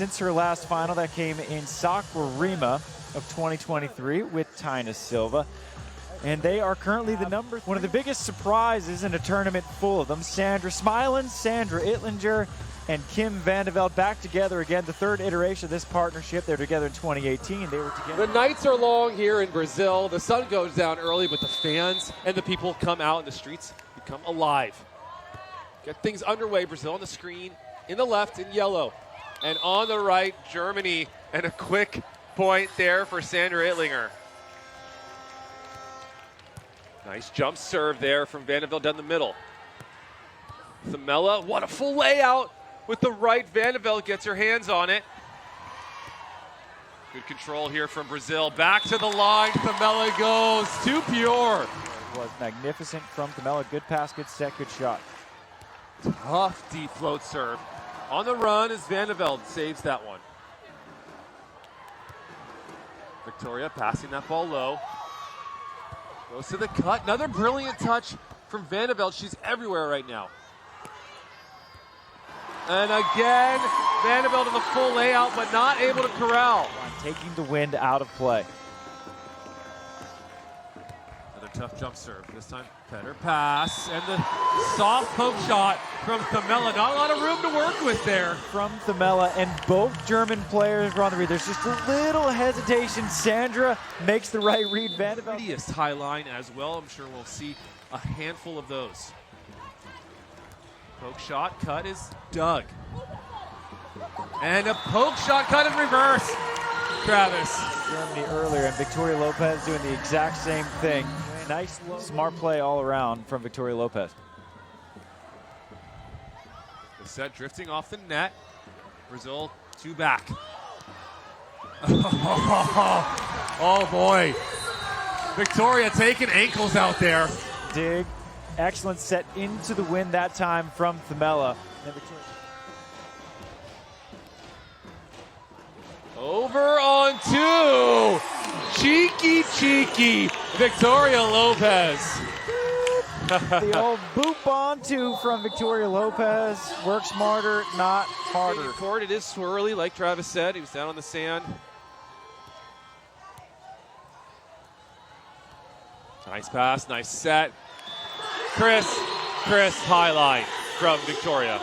since her last final that came in Saquarema of 2023 with Tina Silva. And they are currently the number. One of the biggest surprises in a tournament full of them. Sandra Ittlinger, and Kim van de Velde back together again. The third iteration of this partnership. They were together in 2018. They were together. The nights are long here in Brazil. The sun goes down early, but the fans and the people come out in the streets, become alive. Get things underway. Brazil on the screen, in the left in yellow. And on the right, Germany. And a quick point there for Sandra Ittlinger. Nice jump serve there from van de Velde down the middle. Thamela, what a full layout with the right. Van de Velde gets her hands on it. Good control here from Brazil. Back to the line, Thamela goes, too pure. It was magnificent from Thamela. Good pass, good set, good shot. Tough deep float serve. On the run as Van de Velde saves that one. Victoria passing that ball low. Goes to the cut. Another brilliant touch from Van de Velde. She's everywhere right now. And again, Van de Velde to the full layout, but not able to corral. Taking the wind out of play. Another tough jump serve. This time, better pass. And the soft poke shot from Thamela. Not a lot of room to work with there. From Thamela, and both German players were on the read. There's just a little hesitation. Sandra makes the right read. Van de Velde. Prettiest high line as well. I'm sure we'll see a handful of those. Poke shot cut is dug. And a poke shot cut in reverse. Travis. Germany earlier, and Victoria Lopez doing the exact same thing. Nice, smart play all around from Victoria Lopez. The set drifting off the net. Brazil 2 back. Oh boy. Victoria taking ankles out there. Dig. Excellent set into the wind that time from Thamela. Over on 2. Cheeky Victoria Lopez. The old boop on 2 from Victoria Lopez. Work smarter, not harder. Court, it is swirly, like Travis said. He was down on the sand. Nice pass, nice set. Chris, high line from Victoria.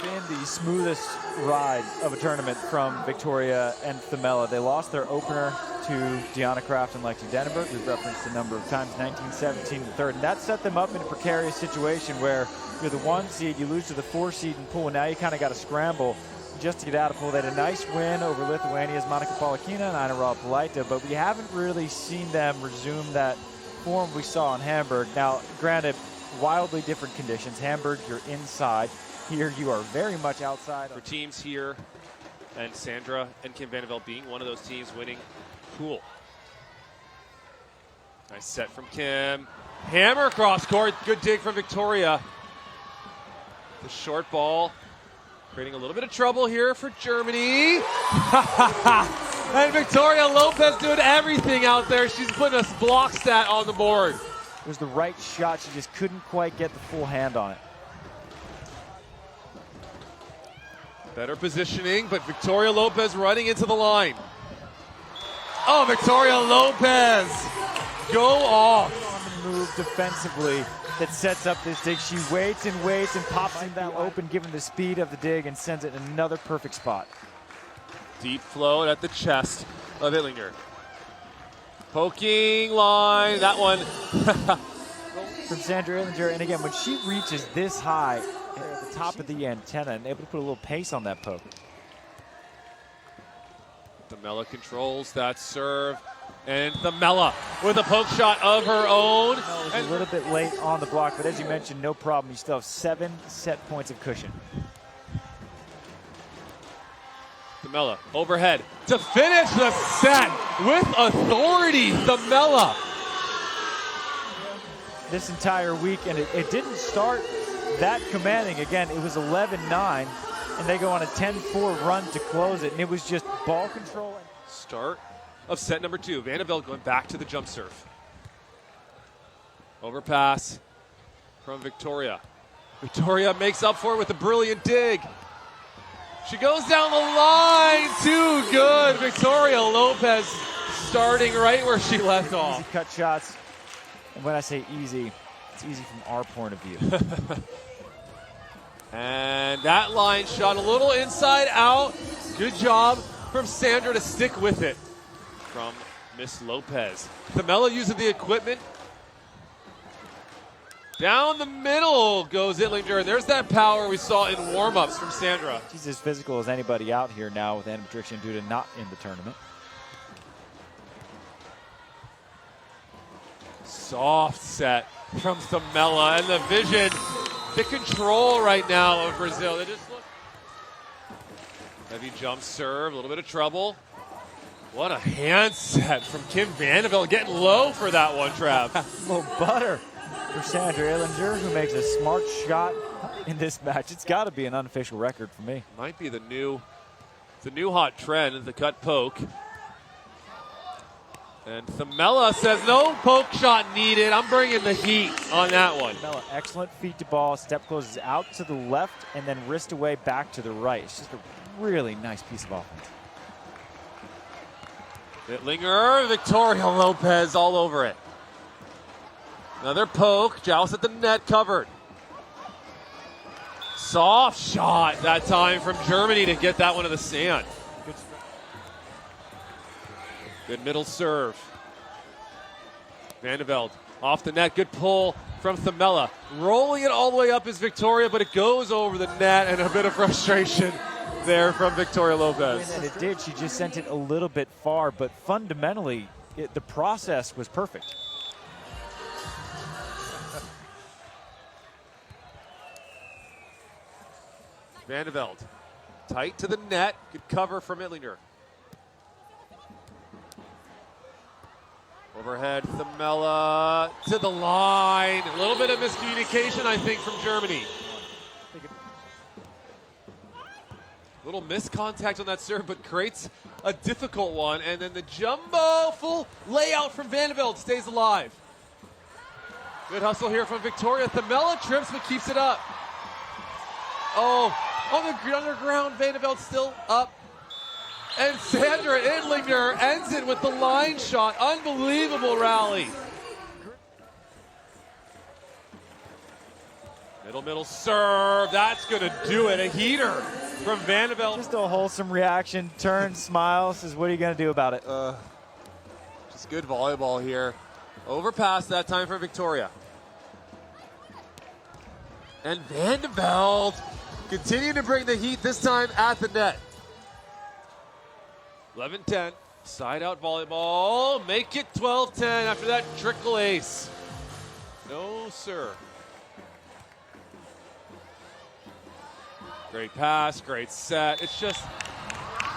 Been the smoothest ride of a tournament from Victoria and Thamela. They lost their opener to Diana Kraft and Lexi Denenberg. We've referenced a number of times, 19-17 in the third. And that set them up in a precarious situation where you're the 1 seed, you lose to the 4 seed in pool, and now you kind of got to scramble just to get out of pool. They had a nice win over Lithuania's Monika Polakina and Aina Raupalaita, but we haven't really seen them resume that form we saw in Hamburg. Now, granted, wildly different conditions. Hamburg, you're inside. Here, you are very much outside. For teams here, and Sandra and Kim van de Velde being one of those teams winning pool. Nice set from Kim. Hammer across court. Good dig from Victoria. The short ball creating a little bit of trouble here for Germany. And Victoria Lopez doing everything out there. She's putting a block stat on the board. It was the right shot. She just couldn't quite get the full hand on it. Better positioning, but Victoria Lopez running into the line. Oh, Victoria Lopez, go off. Move defensively that sets up this dig. She waits and pops in that open, given the speed of the dig, and sends it in another perfect spot. Deep float at the chest of Ittlinger. Poking line, that one. From Sandra Ittlinger, and again, when she reaches this high at the top of the antenna and able to put a little pace on that poke. Thamela controls that serve, and Thamela with a poke shot of her own. It was a little bit late on the block, but as you mentioned, no problem. You still have 7 set points of cushion. Thamela overhead to finish the set with authority. Thamela. This entire week, and it didn't start that commanding. Again, it was 11-9, and they go on a 10-4 run to close it, and it was just ball control. Start of set number 2. Van de Velde going back to the jump serve. Overpass from Victoria. Victoria makes up for it with a brilliant dig. She goes down the line, too good. Victoria Lopez starting right where she left off. Easy cut shots. And when I say easy, it's easy from our point of view. And that line shot a little inside out. Good job from Sandra to stick with it from Miss Lopez. Thamela using the equipment. Down the middle goes Ittlinger. There's that power we saw in warm-ups from Sandra. She's as physical as anybody out here now with Anna Patricia and Duda not in the tournament. Soft set from Thamela, and the vision, the control right now of Brazil. They just look. Heavy jump serve, a little bit of trouble. What a hand set from Kim Vandevelde, getting low for that one, Trav. A little butter for Sandra Ittlinger, who makes a smart shot in this match. It's got to be an unofficial record for me. Might be the new hot trend, the cut poke. And Thamela says no poke shot needed. I'm bringing the heat on that one. Thamela, excellent feet to ball. Step closes out to the left and then wrist away back to the right. It's just a really nice piece of offense. Ittlinger, Victoria Lopez all over it. Another poke, Joust at the net covered. Soft shot that time from Germany to get that one to the sand. Good middle serve. Vandevelde off the net, good pull from Thamela. Rolling it all the way up is Victoria, but it goes over the net, and a bit of frustration there from Victoria Lopez. And it did, she just sent it a little bit far, but fundamentally, the process was perfect. Vandevelde, tight to the net, good cover from Ittlinger. Overhead, Thamela to the line. A little bit of miscommunication, I think, from Germany. Little miscontact on that serve, but creates a difficult one. And then the jumbo full layout from Vandevelde stays alive. Good hustle here from Victoria. Thamela trips but keeps it up. Oh, on the underground, Vandevelde still up. And Sandra Ittlinger ends it with the line shot. Unbelievable rally. Middle serve. That's going to do it. A heater from Vandevelde. Just a wholesome reaction. Turns, smiles, says, what are you going to do about it? Just good volleyball here. Overpass that time for Victoria. And Vandevelde continuing to bring the heat, this time at the net. 11-10, side out volleyball, make it 12-10 after that trickle ace. No, sir. Great pass, great set. It's just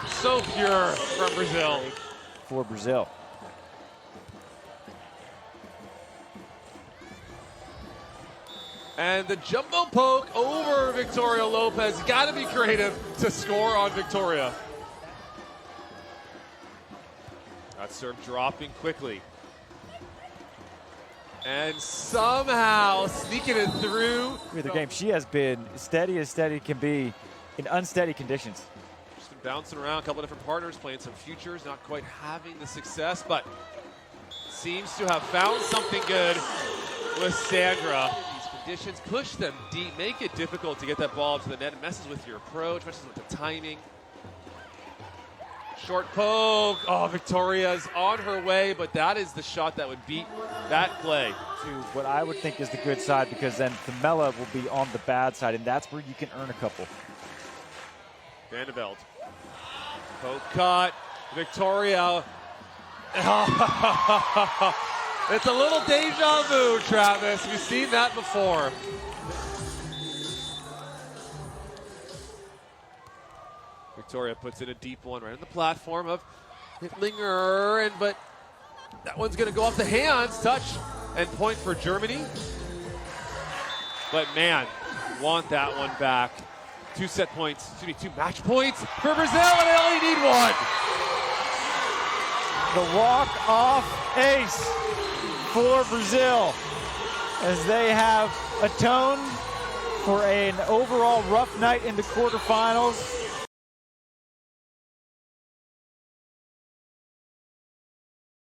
so pure from Brazil. For Brazil. And the jumbo poke over Victoria Lopez. Got to be creative to score on Victoria. That serve dropping quickly. And somehow sneaking it through. Through the game, she has been steady as steady can be in unsteady conditions. She's been bouncing around, a couple of different partners, playing some futures, not quite having the success, but seems to have found something good with Sandra. These conditions push them deep, make it difficult to get that ball to the net. It messes with your approach, messes with the timing. Short poke. Oh, Victoria's on her way, but that is the shot that would beat that play. To what I would think is the good side, because then Thamela will be on the bad side, and that's where you can earn a couple. Vandevelde. Poke cut. Victoria. It's a little deja vu, Travis. We've seen that before. Victoria puts in a deep one right on the platform of Ittlinger, but that one's going to go off the hands. Touch and point for Germany. But man, want that one back. 2 set points, 2 match points for Brazil, and they only need one. The walk-off ace for Brazil, as they have atoned for an overall rough night in the quarterfinals.